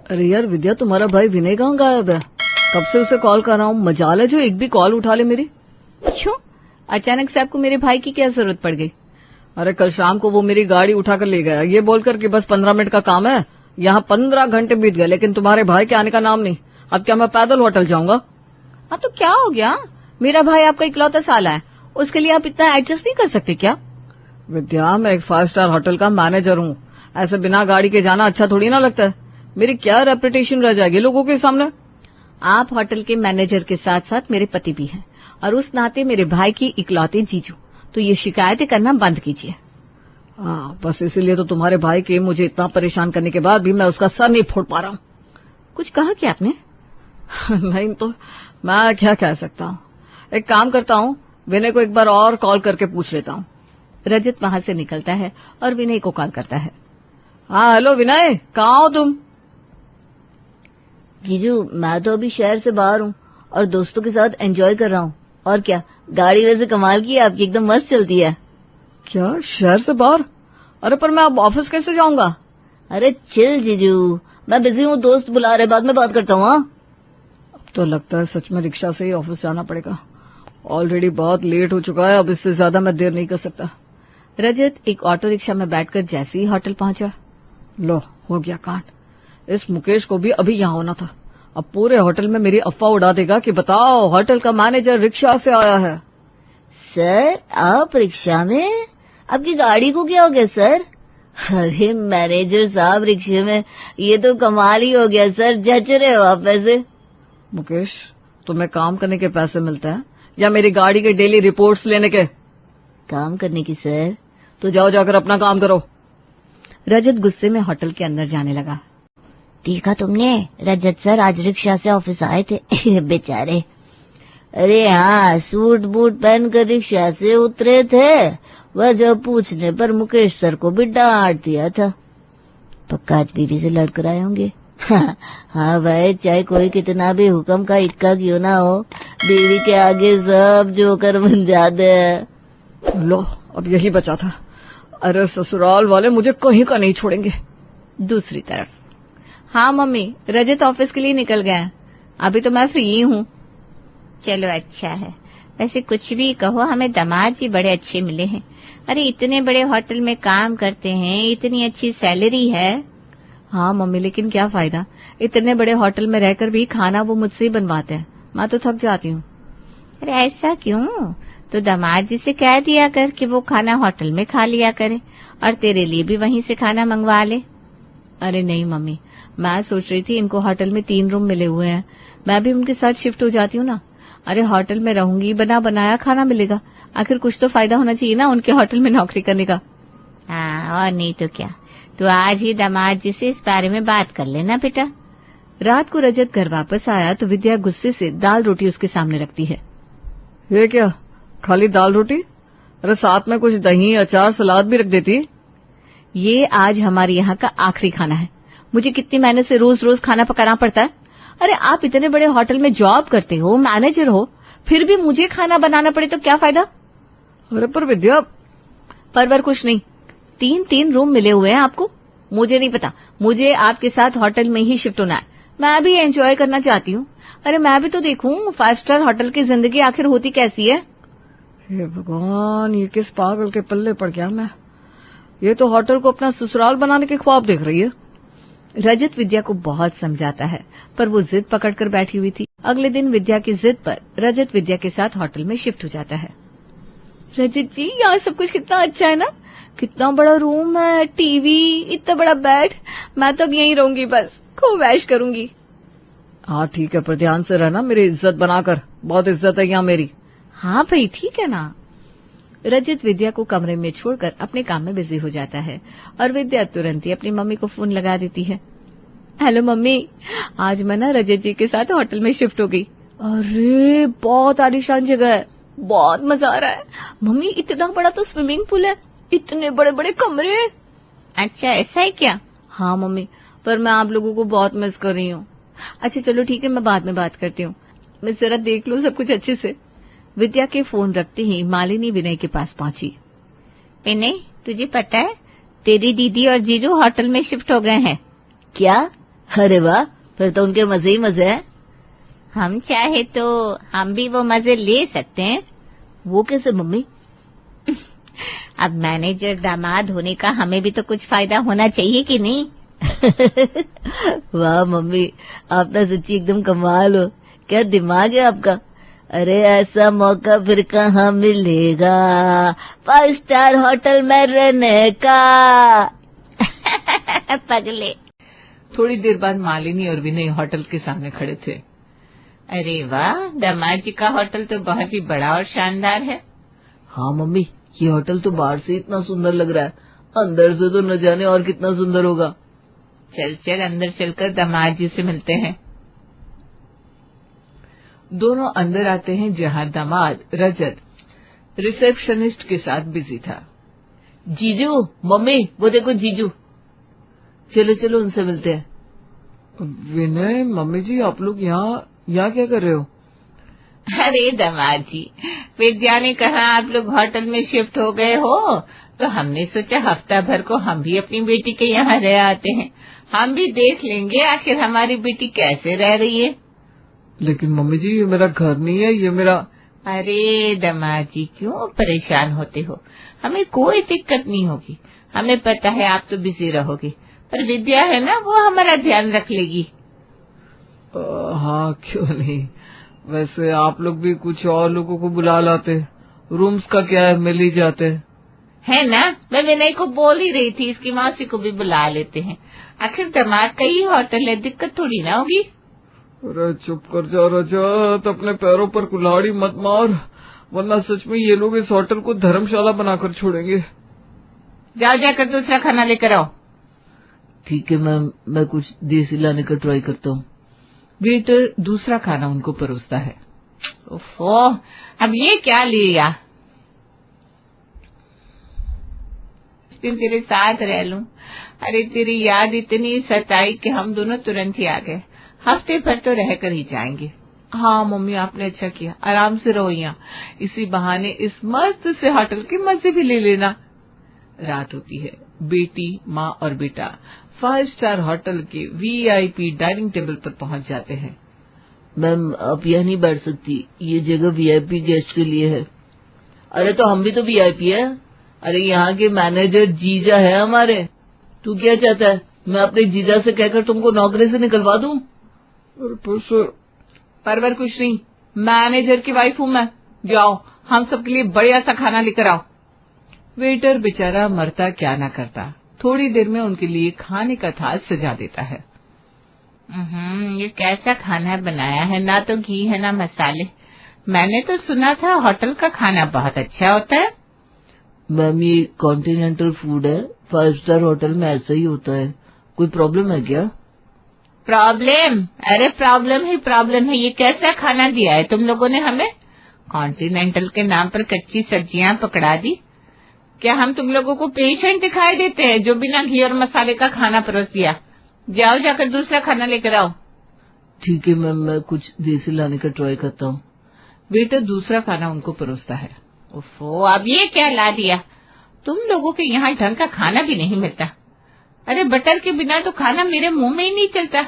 अरे यार विद्या, तुम्हारा भाई विनय कहाँ गायब है? कब से उसे कॉल कर रहा हूँ, मजाल है जो एक भी कॉल उठा ले मेरी। क्यों अचानक से आपको मेरे भाई की क्या जरूरत पड़ गई? अरे कल शाम को वो मेरी गाड़ी उठाकर ले गया, ये बोलकर कि बस 15 मिनट का काम है। यहाँ 15 घंटे बीत गए लेकिन तुम्हारे भाई के आने का नाम नहीं। अब क्या मैं पैदल होटल जाऊंगा? हाँ तो क्या हो गया? मेरा भाई आपका इकलौता साला है, उसके लिए आप इतना एडजस्ट नहीं कर सकते क्या? विद्या, मैं एक 5 स्टार होटल का मैनेजर हूँ, ऐसे बिना गाड़ी के जाना अच्छा थोड़ी ना लगता है। मेरी क्या रेपुटेशन रह जाएगी लोगों के सामने। आप होटल के मैनेजर के साथ साथ मेरे पति भी हैं और उस नाते मेरे भाई की इकलौते जीजू, तो ये शिकायतें करना बंद कीजिए। हाँ, बस इसीलिए तो तुम्हारे भाई के मुझे इतना परेशान करने के बाद भी मैं उसका सर नहीं फोड़ पा रहा हूँ। कुछ कहा क्या आपने? नहीं तो मैं क्या कह सकता हूँ। एक काम करता हूँ, विनय को एक बार और कॉल करके पूछ लेता हूँ। रजत वहां से निकलता है और विनय को कॉल करता है। हाँ हेलो विनय, कहाँ हो तुम? जीजू, मैं तो अभी शहर से बाहर हूँ और दोस्तों के साथ एंजॉय कर रहा हूँ। और क्या, गाड़ी वैसे कमाल की है आपकी, एकदम मस्त चलती है। क्या शहर से बाहर? अरे पर मैं अब ऑफिस कैसे जाऊंगा? अरे चिल जीजू, मैं बिजी हूँ, दोस्त बुला रहे, बाद में बात करता हूँ। अब तो लगता है सच में रिक्शा से ही ऑफिस जाना पड़ेगा। ऑलरेडी बहुत लेट हो चुका है, अब इससे ज्यादा मैं देर नहीं कर सकता। रजत एक ऑटो रिक्शा में बैठकर जैसे ही होटल पहुंचा, लो हो गया कांड। इस मुकेश को भी अभी यहाँ होना था। अब पूरे होटल में मेरी अफवाह उड़ा देगा कि बताओ होटल का मैनेजर रिक्शा से आया है। सर, आप रिक्शा में? आपकी गाड़ी को क्या हो गया सर? अरे मैनेजर साहब रिक्शे में, ये तो कमाल ही हो गया सर। जच रहे हो आप वैसे। मुकेश, तुम्हें काम करने के पैसे मिलते हैं या मेरी गाड़ी के डेली रिपोर्ट्स लेने के? काम करने की सर। तो जाओ जाकर अपना काम करो। रजत गुस्से में होटल के अंदर जाने लगा। देखा तुमने, रजत सर आज रिक्शा से ऑफिस आए थे बेचारे। अरे हाँ, सूट बूट पहनकर रिक्शा से उतरे थे। वह जब पूछने पर मुकेश सर को भी डांट दिया था। पक्का आज बीवी से लड़कर आए होंगे। हाँ भाई, चाहे कोई कितना भी हुक्म का इक्का क्यों ना हो, बीवी के आगे सब जोकर बन जाते हैं। लो, अब यही बचा था। अरे ससुराल वाले मुझे कहीं का नहीं छोड़ेंगे। दूसरी तरफ, हाँ मम्मी, रजत ऑफिस के लिए निकल गया, अभी तो मैं फ्री हूँ। चलो अच्छा है, वैसे कुछ भी कहो, हमें दामाद जी बड़े अच्छे मिले हैं। अरे इतने बड़े होटल में काम करते हैं, इतनी अच्छी सैलरी है। हाँ मम्मी, लेकिन क्या फायदा, इतने बड़े होटल में रहकर भी खाना वो मुझसे ही बनवाते हैं, मैं तो थक जाती हूँ। अरे ऐसा क्यों? तो दामाद जी से कह दिया कर कि वो खाना होटल में खा लिया करे और तेरे लिए भी वहीं से खाना मंगवा ले। अरे नहीं मम्मी, मैं सोच रही थी इनको होटल में 3 रूम मिले हुए हैं, मैं भी उनके साथ शिफ्ट हो जाती हूँ ना। अरे होटल में रहूंगी, बना बनाया खाना मिलेगा, आखिर कुछ तो फायदा होना चाहिए ना उनके होटल में नौकरी करने का। हाँ और नहीं तो क्या, तो आज ही दामाद जी से इस बारे में बात कर लेना बेटा। रात को रजत घर वापस आया तो विद्या गुस्से से दाल रोटी उसके सामने रखती है। ये क्या, खाली दाल रोटी? अरे साथ में कुछ दही, अचार, सलाद भी रख देती। ये आज हमारे यहाँ का आखिरी खाना है, मुझे कितनी मेहनत से रोज रोज खाना पकाना पड़ता है। अरे आप इतने बड़े होटल में जॉब करते हो, मैनेजर हो, फिर भी मुझे खाना बनाना पड़े तो क्या फायदा? अरे पर विद्या, परवर कुछ नहीं, 3 रूम मिले हुए हैं आपको। मुझे नहीं पता, मुझे आपके साथ होटल में ही शिफ्ट होना है, मैं भी एंजॉय करना चाहती हूँ। अरे मैं भी तो देखूं 5 स्टार होटल की जिंदगी आखिर होती कैसी है। हे भगवान, ये किस पागल के पल्ले पड़ गया मैं। ये तो होटल को अपना ससुराल बनाने के ख्वाब देख रही है। रजत विद्या को बहुत समझाता है पर वो जिद पकड़कर बैठी हुई थी। अगले दिन विद्या की जिद पर रजत विद्या के साथ होटल में शिफ्ट हो जाता है। रजत जी, यहाँ सब कुछ कितना अच्छा है ना, कितना बड़ा रूम है, टीवी, इतना बड़ा बेड, मैं तो अब यहीं रहूंगी, बस खूब ऐश करूंगी। हाँ ठीक है, पर ध्यान से रहना, मेरी इज्जत बनाकर, बहुत इज्जत है यहाँ मेरी। हाँ भाई ठीक है ना। रजत विद्या को कमरे में छोड़कर अपने काम में बिजी हो जाता है और विद्या तुरंत ही अपनी मम्मी को फोन लगा देती है। हेलो मम्मी, आज मैं ना रजत जी के साथ होटल में शिफ्ट हो गई। अरे बहुत आलीशान जगह है, बहुत मजा आ रहा है। मम्मी इतना बड़ा तो स्विमिंग पूल है, इतने बड़े बड़े कमरे। अच्छा ऐसा है क्या? हाँ मम्मी, पर मैं आप लोगों को बहुत मिस कर रही हूँ। अच्छा चलो ठीक है, मैं बाद में बात करती हूँ, मैं जरा देख लूँ सब कुछ अच्छे से। विद्या के फोन रखते ही मालिनी विनय के पास पहुंची। विनय, तुझे पता है तेरी दीदी और जीजू होटल में शिफ्ट हो गए हैं? क्या? अरे वाह, फिर तो उनके मजे ही मजे हैं। हम चाहे तो हम भी वो मजे ले सकते हैं। वो कैसे मम्मी? अब मैनेजर दामाद होने का हमें भी तो कुछ फायदा होना चाहिए कि नहीं? वाह मम्मी, आप तो सच्ची एकदम कमाल हो। क्या दिमाग है आपका। अरे ऐसा मौका फिर कहाँ मिलेगा 5 स्टार होटल में रहने का। पगले। थोड़ी देर बाद मालिनी और विनय होटल के सामने खड़े थे। अरे वाह, दामाद जी का होटल तो बहुत ही बड़ा और शानदार है। हाँ मम्मी, ये होटल तो बाहर से इतना सुंदर लग रहा है, अंदर से तो न जाने और कितना सुंदर होगा। चल चल अंदर चलकर दामाद जी से मिलते हैं। दोनों अंदर आते हैं, जहाँ दामाद रजत रिसेप्शनिस्ट के साथ बिजी था। जीजू, मम्मी, वो देखो जीजू। चलो चलो उनसे मिलते हैं। विनय, मम्मी जी, आप लोग यहाँ क्या कर रहे हो? अरे दामाद जी, विद्या ने कहा आप लोग होटल में शिफ्ट हो गए हो, तो हमने सोचा हफ्ता भर को हम भी अपनी बेटी के यहाँ रह आते हैं। हम भी देख लेंगे आखिर हमारी बेटी कैसे रह रही है। लेकिन मम्मी जी, ये मेरा घर नहीं है, ये मेरा। अरे दामाद जी, क्यों परेशान होते हो? हमें कोई दिक्कत नहीं होगी। हमें पता है आप तो बिजी रहोगे, पर विद्या है ना, वो हमारा ध्यान रख लेगी। हाँ, क्यों नहीं। वैसे आप लोग भी कुछ और लोगों को बुला लाते, रूम्स का क्या है, मिल ही जाते है ना। मैं विनय को बोल ही रही थी, इसकी मौसी को भी बुला लेते हैं। आखिर दामाद का ही होटल है, दिक्कत थोड़ी ना होगी। अरे चुप कर जा रजत, अपने पैरों पर कुल्हाड़ी मत मार, वरना सच में ये लोग इस होटल को धर्मशाला बनाकर छोड़ेंगे। जाओ, जाकर दूसरा खाना लेकर आओ। ठीक है मैम, मैं कुछ देसी लाने का ट्राई करता हूँ। वेटर दूसरा खाना उनको परोसता है। ओफो, अब ये क्या लिया? इस दिन तेरे साथ रह लूं। अरे तेरी याद इतनी सताई कि हम दोनों तुरंत ही आ गए। हफ्ते भर तो रह कर ही जाएंगे। हाँ मम्मी, आपने अच्छा किया, आराम से रहो यहाँ। इसी बहाने इस मस्त से होटल के मजे भी ले लेना। रात होती है। बेटी, माँ और बेटा 5 स्टार होटल के VIP डाइनिंग टेबल पर पहुंच जाते हैं। मैम, आप यहाँ नहीं बैठ सकती, ये जगह VIP गेस्ट के लिए है। अरे तो हम भी तो VIP है। अरे यहाँ के मैनेजर जीजा है हमारे। तू क्या चाहता है, मैं अपने जीजा से कहकर तुमको नौकरी से निकलवा दूं? अरे सर, परवर कुछ नहीं, मैनेजर की वाइफ हूँ मैं। जाओ, हम सबके लिए बढ़िया सा खाना लेकर आओ। वेटर बेचारा मरता क्या ना करता, थोड़ी देर में उनके लिए खाने का थाल सजा देता है। ये कैसा खाना बनाया है, ना तो घी है ना मसाले। मैंने तो सुना था होटल का खाना बहुत अच्छा होता है। मैम, ये कॉन्टिनेंटल फूड है, 5 स्टार होटल में ऐसा ही होता है। कोई प्रॉब्लम है क्या? प्रॉब्लम? अरे प्रॉब्लम ही प्रॉब्लम है। ये कैसा खाना दिया है तुम लोगों ने हमें? कॉन्टिनेंटल के नाम पर कच्ची सब्जियां पकड़ा दी। क्या हम तुम लोगों को पेशेंट दिखाई देते हैं जो बिना घी और मसाले का खाना परोस दिया? जाओ, जाकर दूसरा खाना लेकर आओ। ठीक है मैम, मैं कुछ देसी लाने का ट्राई करता हूँ। वेटर दूसरा खाना उनको परोसता है। ओफो, अब ये क्या ला दिया? तुम लोगों के यहाँ ढंग का खाना भी नहीं मिलता। अरे बटर के बिना तो खाना मेरे मुंह में ही नहीं चलता।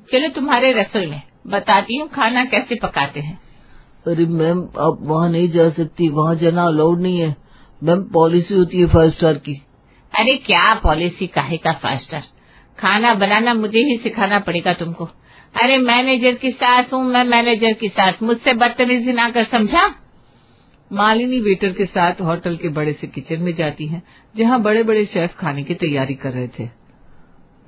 चलो तुम्हारे रसोई में बताती हूँ खाना कैसे पकाते हैं। अरे मैम, आप वहाँ नहीं जा सकती, वहाँ जाना अलाउड नहीं है। मैम, पॉलिसी होती है 5 स्टार की। अरे क्या पॉलिसी, काहे का 5 स्टार? खाना बनाना मुझे ही सिखाना पड़ेगा तुमको। अरे मैनेजर की सास हूँ मैं, मैनेजर की सास। मुझसे बदतमीजी ना कर, समझा? मालिनी वेटर के साथ होटल के बड़े से किचन में जाती हैं, जहाँ बड़े बड़े शेफ खाने की तैयारी कर रहे थे।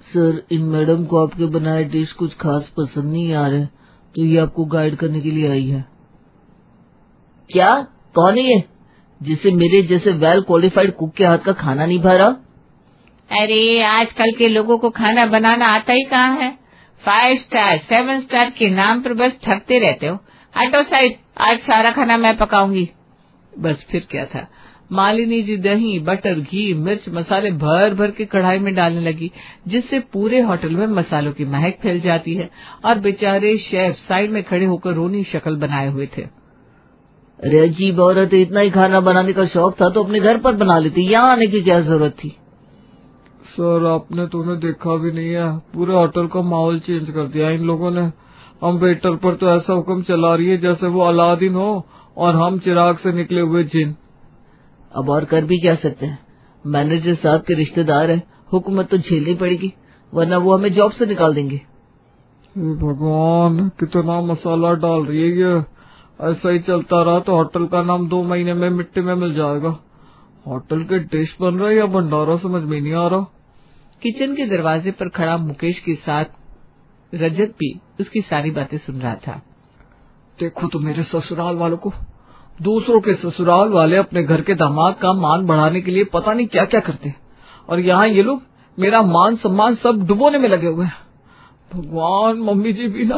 सर, इन मैडम को आपके बनाए डिश कुछ खास पसंद नहीं आ रहे, तो ये आपको गाइड करने के लिए आई है। क्या? कौन है ये जिसे मेरे जैसे वेल क्वालिफाइड कुक के हाथ का खाना नहीं भा रहा? अरे आजकल के लोगों को खाना बनाना आता ही कहाँ है। 5 स्टार 7 स्टार के नाम पर बस ठगते रहते हो। हटो साइड, आज सारा खाना मैं पकाऊंगी। बस फिर क्या था, मालिनी जी दही, बटर, घी, मिर्च, मसाले भर भर के कढ़ाई में डालने लगी, जिससे पूरे होटल में मसालों की महक फैल जाती है। और बेचारे शेफ साइड में खड़े होकर रोनी शक्ल बनाए हुए थे। अरे अजीब औरत है, इतना ही खाना बनाने का शौक था तो अपने घर पर बना लेती, यहाँ आने की क्या जरूरत थी? सर आपने तो उन्हें देखा भी नहीं है, पूरे होटल का माहौल चेंज कर दिया इन लोगों ने। हम वेटर पर तो ऐसा हुक्म चला रही है जैसे वो अलादीन हो और हम चिराग से निकले हुए जिन। अब और कर भी क्या सकते हैं, मैनेजर साहब के रिश्तेदार है, हुकूमत तो झेलनी पड़ेगी, वरना वो हमें जॉब से निकाल देंगे। हे भगवान, कितना मसाला डाल रही है ये। ऐसा ही चलता रहा तो होटल का नाम 2 महीने में मिट्टी में मिल जाएगा। होटल के डिश बन रहा है या भंडारा समझ में नहीं आ रहा। किचन के दरवाजे पर खड़ा मुकेश के साथ रजत भी उसकी सारी बातें सुन रहा था। देखो तो मेरे ससुराल वालों को, दूसरों के ससुराल वाले अपने घर के दामाद का मान बढ़ाने के लिए पता नहीं क्या क्या करते, और यहाँ ये लोग मेरा मान सम्मान सब डुबोने में लगे हुए हैं। भगवान, मम्मी जी भी ना।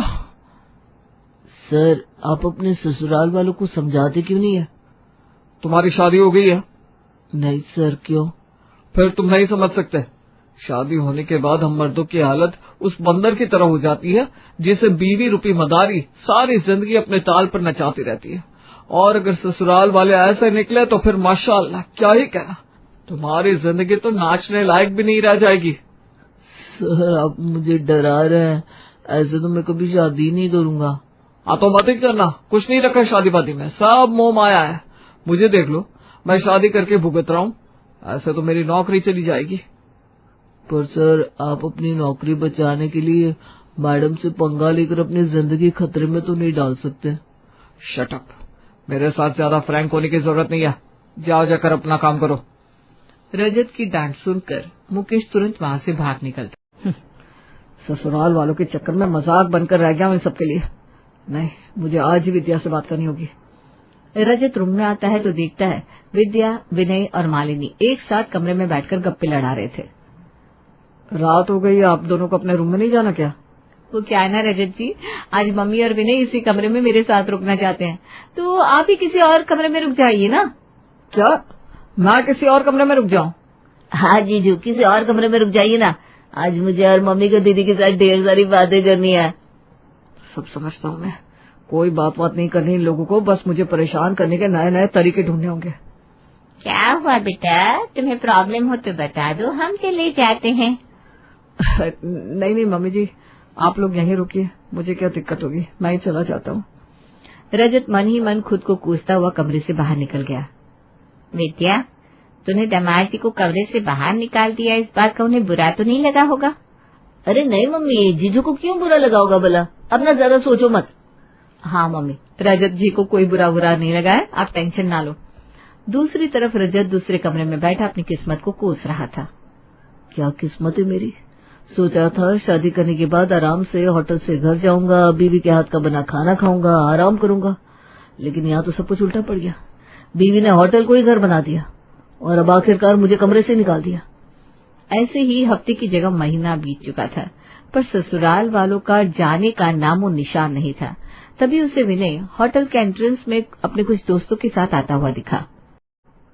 सर आप अपने ससुराल वालों को समझाते क्यों नहीं है? तुम्हारी शादी हो गई है? नहीं सर। क्यों? फिर तुम नहीं समझ सकते। शादी होने के बाद हम मर्दों की हालत उस बंदर की तरह हो जाती है जिसे बीवी रूपी मदारी सारी जिंदगी अपने ताल पर नचाती रहती है। और अगर ससुराल वाले ऐसे निकले तो फिर माशाअल्लाह क्या ही कहना, तुम्हारी जिंदगी तो नाचने लायक भी नहीं रह जाएगी। सर आप मुझे डरा रहे हैं, ऐसे तो मैं कभी शादी नहीं करूंगा। तो मत ही करना, कुछ नहीं रखा शादी वादी में, सब मोह माया है। मुझे देख लो, मैं शादी करके भुगत रहा हूँ, ऐसे तो मेरी नौकरी चली जाएगी। पर सर आप अपनी नौकरी बचाने के लिए मैडम से पंगा लेकर अपनी जिंदगी खतरे में तो नहीं डाल सकते। शट अप, मेरे साथ ज्यादा फ्रैंक होने की जरूरत नहीं है, जाओ जाकर अपना काम करो। रजत की डांट सुनकर मुकेश तुरंत वहाँ से भाग निकलता। ससुराल वालों के चक्कर में मजाक बनकर रह गया हूँ इन सबके लिए। नहीं, मुझे आज ही विद्या से बात करनी होगी। रजत रूम में आता है तो देखता है विद्या, विनय और मालिनी एक साथ कमरे में बैठकर गप्पे लड़ा रहे थे। रात हो गई, आप दोनों को अपने रूम में नहीं जाना क्या? वो क्या है ना रजत जी, आज मम्मी और विनय इसी कमरे में मेरे साथ रुकना चाहते हैं, तो आप ही किसी और कमरे में रुक जाइए ना। क्या मैं किसी और कमरे में रुक जाऊं? हाँ जीजू, किसी और कमरे में रुक जाइए ना, आज मुझे और मम्मी को दीदी के साथ ढेर सारी बातें करनी है। सब समझता हूँ मैं, कोई बात नहीं करनी इन लोगों को, बस मुझे परेशान करने के नए नए तरीके ढूंढने होंगे। क्या हुआ बेटा, तुम्हें प्रॉब्लम हो तो बता दो, हम चले जाते हैं। नहीं मम्मी जी, आप लोग यहीं रुकिए, मुझे क्या दिक्कत होगी, मैं ही चला जाता हूँ। रजत मन ही मन खुद को कोसता हुआ कमरे से बाहर निकल गया। विद्या, तूने दामाद जी को कमरे से बाहर निकाल दिया, इस बात का उन्हें बुरा तो नहीं लगा होगा? अरे नहीं मम्मी, जीजू को क्यों बुरा लगा होगा भला, अपना ज्यादा सोचो मत। हाँ मम्मी, रजत जी को कोई बुरा नहीं लगा है, आप टेंशन ना लो। दूसरी तरफ रजत दूसरे कमरे में बैठा अपनी किस्मत को कोस रहा था। क्या किस्मत है मेरी, सोचा था शादी करने के बाद आराम से होटल से घर जाऊंगा, बीवी के हाथ का बना खाना खाऊंगा, आराम करूंगा, लेकिन यहाँ तो सब कुछ उल्टा पड़ गया। बीवी ने होटल को ही घर बना दिया और अब आखिरकार मुझे कमरे से निकाल दिया। ऐसे ही हफ्ते की जगह महीना बीत चुका था, पर ससुराल वालों का जाने का नामो निशान नहीं था। तभी उसे विनय होटल के एंट्रेंस में अपने कुछ दोस्तों के साथ आता हुआ दिखा।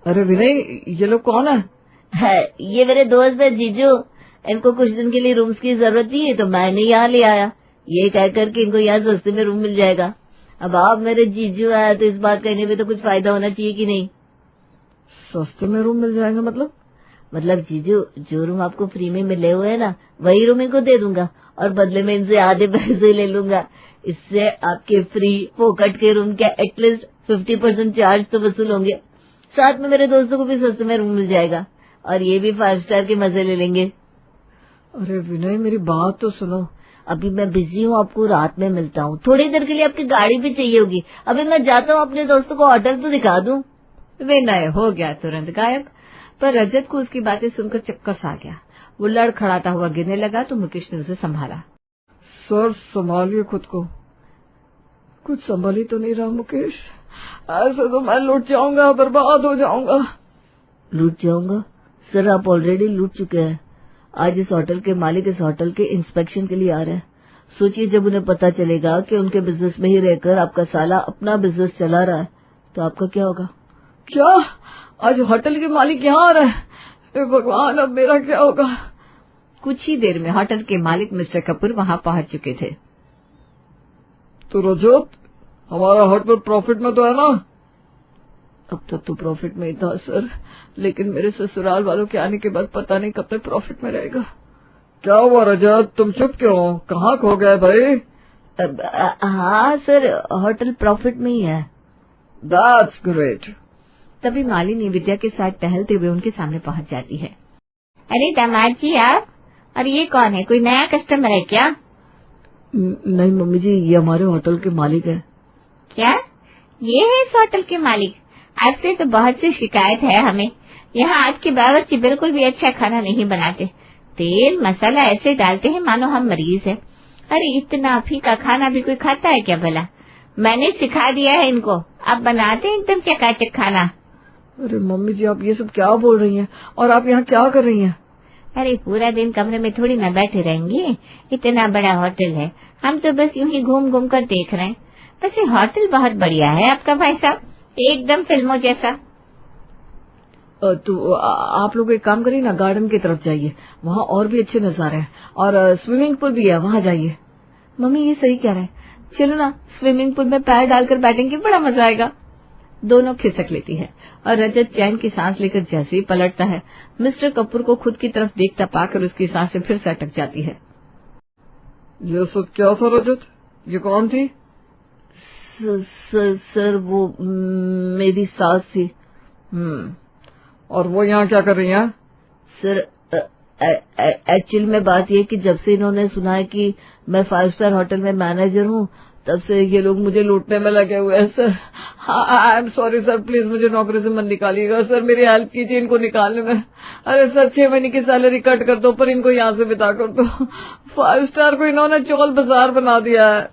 अरे विनय, ये लोग कौन है? ये मेरे दोस्त है जीजू, इनको कुछ दिन के लिए रूम्स की जरूरत थी तो मैंने यहाँ ले आया, ये कह करके इनको यहाँ सस्ते में रूम मिल जाएगा। अब आप मेरे जीजू आया तो इस बात कहने में तो कुछ फायदा होना चाहिए कि नहीं। सस्ते में रूम मिल जाएगा मतलब जीजू, जो रूम आपको फ्री में मिले हुए है ना, वही रूम इनको दे दूंगा और बदले में इनसे आधे पैसे ले लूंगा। इससे आपके फ्री फोकट के रूम के एटलीस्ट 50% चार्ज तो वसूल होंगे, साथ में मेरे दोस्तों को भी सस्ते में रूम मिल जाएगा और ये भी 5 स्टार के मजे ले लेंगे। अरे विनय, मेरी बात तो सुनो। अभी मैं बिजी हूँ, आपको रात में मिलता हूँ, थोड़ी देर के लिए आपकी गाड़ी भी चाहिए होगी। अभी मैं जाता हूँ, अपने दोस्तों को होटल तो दिखा दूं। विनय हो गया तुरंत गायब, पर रजत को उसकी बातें सुनकर चक्कर सा गया। वो लड़खड़ाता हुआ गिरने लगा तो मुकेश ने उसे संभाला। सर संभालिए खुद को। कुछ संभाली तो नहीं रहा मुकेश, ऐसे तो मैं लूट जाऊंगा, बर्बाद हो जाऊंगा। लूट जाऊंगा? सर आप ऑलरेडी लूट चुके हैं। आज इस होटल के मालिक इस होटल के इंस्पेक्शन के लिए आ रहे हैं। सोचिए, जब उन्हें पता चलेगा कि उनके बिजनेस में ही रहकर आपका साला अपना बिजनेस चला रहा है तो आपका क्या होगा? क्या आज होटल के मालिक यहाँ आ रहे हैं? भगवान, अब मेरा क्या होगा? कुछ ही देर में होटल के मालिक मिस्टर कपूर वहाँ पहुँच चुके थे। तो रजत, हमारा होटल प्रॉफिट में तो है ना? अब तक तो प्रॉफिट में ही था सर, लेकिन मेरे ससुराल वालों के आने के बाद पता नहीं कब तक प्रॉफिट में रहेगा। क्या हुआ रजत, तुम चुप क्यों, कहाँ खो गए भाई? हाँ सर, होटल प्रॉफिट में ही है। That's great. तभी मालिनी विद्या के साथ टहलते हुए उनके सामने पहुंच जाती है। अरे दामाद जी आप, और ये कौन है, कोई नया कस्टमर है क्या? नहीं मम्मी जी, ये हमारे होटल के मालिक है। क्या ये है इस होटल के मालिक? आपसे तो बहुत सी शिकायत है हमें। यहाँ आपके बावर्ची बिल्कुल भी अच्छा खाना नहीं बनाते, तेल मसाला ऐसे डालते हैं मानो हम मरीज हैं। अरे इतना फीका खाना भी कोई खाता है क्या भला? मैंने सिखा दिया है इनको, अब बनाते हैं एकदम चकाचक खाना। अरे मम्मी जी, आप ये सब क्या बोल रही हैं, और आप यहाँ क्या कर रही हैं? अरे पूरा दिन कमरे में थोड़ी न बैठे रहेंगे, इतना बड़ा होटल है, हम तो बस यूं ही घूम घूम कर देख रहे हैं। वैसे होटल बहुत बढ़िया है आपका भाई साहब, एकदम फिल्मों जैसा। तो आप लोग एक काम करिए ना, गार्डन की तरफ जाइए, वहाँ और भी अच्छे नजारे हैं, और स्विमिंग पूल भी है, वहाँ जाइए। मम्मी ये सही कह रहे हैं, चलो ना स्विमिंग पूल में पैर डालकर बैठेंगे, बड़ा मजा आएगा। दोनों खिसक लेती है और रजत चैन की सांस लेकर जैसे ही पलटता है, मिस्टर कपूर को खुद की तरफ देखता पाकर उसकी सांसें फिर से अटक जाती है। ये सब क्या था रजत, ये कौन थी? सर वो मेरी सास थी। और वो यहाँ क्या कर रही हैं? सर एक्चुअल में बात ये कि जब से इन्होंने सुना है कि मैं 5 स्टार होटल में मैनेजर हूँ, तब से ये लोग मुझे लूटने में लगे हुए हैं sir. I am sorry sir, please मुझे नौकरी से मत निकालिएगा सर, मेरी हेल्प कीजिए इनको निकालने में। अरे सर 6 महीने की सैलरी कट कर दो, पर इनको यहाँ से बिता कर दो। 5 स्टार को इन्होंने चौल बाजार बना दिया है।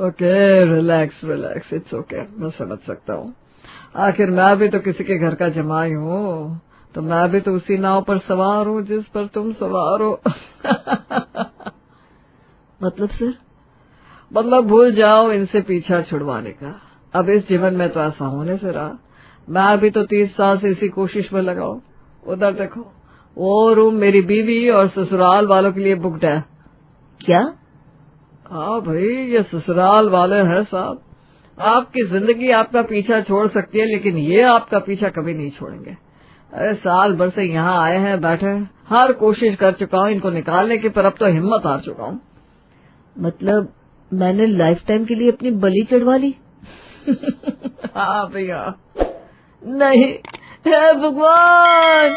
Okay relax relax, it's okay, मैं समझ सकता हूँ। आखिर मैं भी तो किसी के घर का जमाई हूँ, तो मैं भी तो उसी नाव पर सवार हूँ जिस पर तुम सवार हो। मतलब सर? मतलब भूल जाओ इनसे पीछा छुड़वाने का, अब इस जीवन में तो ऐसा होने से रहा। मैं भी तो 30 साल से इसी कोशिश में लगा हूँ। उधर देखो, वो रूम मेरी बीवी और ससुराल वालों के लिए बुक्ड है। क्या? हाँ भाई, ये ससुराल वाले हैं साहब। आपकी जिंदगी आपका पीछा छोड़ सकती है, लेकिन ये आपका पीछा कभी नहीं छोड़ेंगे। अरे साल भर से यहाँ आए हैं, बैठे हैं, हर कोशिश कर चुका हूँ इनको निकालने की, पर अब तो हिम्मत हार चुका हूँ। मतलब मैंने लाइफ टाइम के लिए अपनी बलि चढ़वा ली? हाँ भैया। नहीं, हे भगवान।